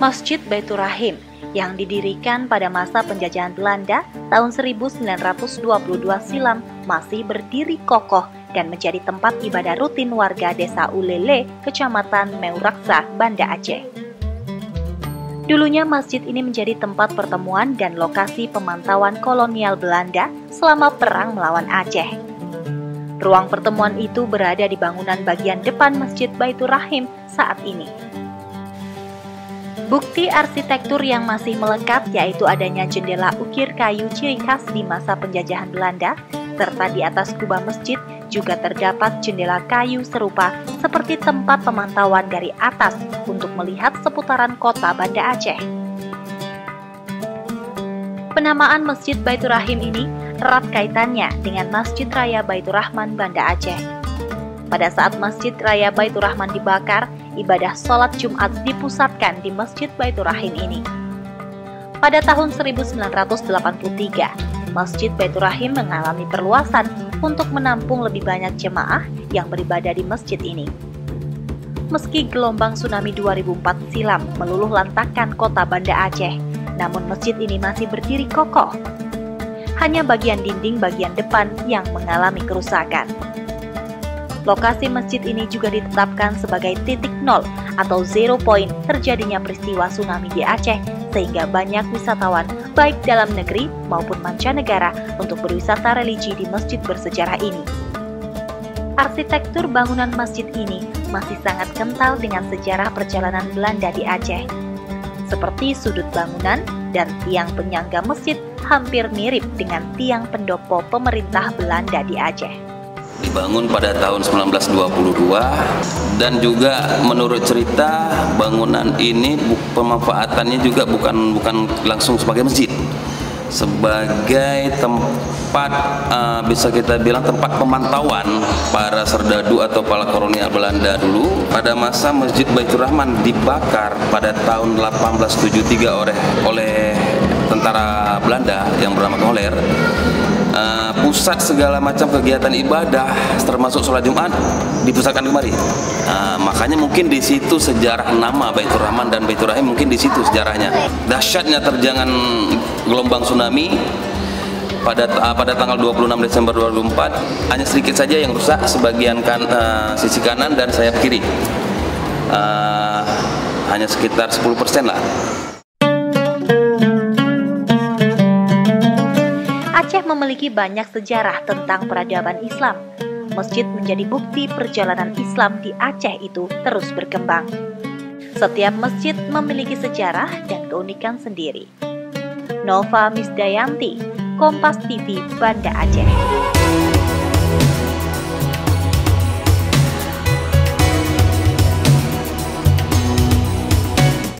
Masjid Baitur Rahim yang didirikan pada masa penjajahan Belanda tahun 1922 silam masih berdiri kokoh dan menjadi tempat ibadah rutin warga desa Ulele, Kecamatan Meuraksa, Banda Aceh. Dulunya masjid ini menjadi tempat pertemuan dan lokasi pemantauan kolonial Belanda selama perang melawan Aceh. Ruang pertemuan itu berada di bangunan bagian depan Masjid Baitur Rahim saat ini. Bukti arsitektur yang masih melekat yaitu adanya jendela ukir kayu ciri khas di masa penjajahan Belanda, serta di atas kubah masjid juga terdapat jendela kayu serupa seperti tempat pemantauan dari atas untuk melihat seputaran kota Banda Aceh. Penamaan Masjid Baitur Rahim ini erat kaitannya dengan Masjid Raya Baitur Rahman Banda Aceh. Pada saat Masjid Raya Baitur Rahman dibakar, ibadah sholat Jumat dipusatkan di Masjid Baitur Rahim ini. Pada tahun 1983, Masjid Baitur Rahim mengalami perluasan untuk menampung lebih banyak jemaah yang beribadah di masjid ini. Meski gelombang tsunami 2004 silam meluluh lantakkan kota Banda Aceh, namun masjid ini masih berdiri kokoh. Hanya bagian dinding bagian depan yang mengalami kerusakan. Lokasi masjid ini juga ditetapkan sebagai titik nol atau zero point terjadinya peristiwa tsunami di Aceh, sehingga banyak wisatawan baik dalam negeri maupun mancanegara untuk berwisata religi di masjid bersejarah ini. Arsitektur bangunan masjid ini masih sangat kental dengan sejarah perjalanan Belanda di Aceh. Seperti sudut bangunan dan tiang penyangga masjid hampir mirip dengan tiang pendopo pemerintah Belanda di Aceh. Dibangun pada tahun 1922 dan juga menurut cerita bangunan ini pemanfaatannya juga bukan langsung sebagai masjid, sebagai tempat bisa kita bilang tempat pemantauan para serdadu atau para kolonial Belanda dulu. Pada masa Masjid Baitur Rahman dibakar pada tahun 1873 oleh tentara Belanda yang bernama Kohler, pusat segala macam kegiatan ibadah termasuk sholat Jumat dipusatkan kemari. Makanya mungkin di situ sejarah nama Baitur Rahman dan Baitur Rahim, mungkin di situ sejarahnya. Dahsyatnya terjangan gelombang tsunami pada tanggal 26 Desember 2004 hanya sedikit saja yang rusak, sebagian sisi kanan dan sayap kiri. Hanya sekitar 10% lah. Aceh memiliki banyak sejarah tentang peradaban Islam. Masjid menjadi bukti perjalanan Islam di Aceh itu terus berkembang. Setiap masjid memiliki sejarah dan keunikan sendiri. Nova Misdayanti, Kompas TV, Banda Aceh.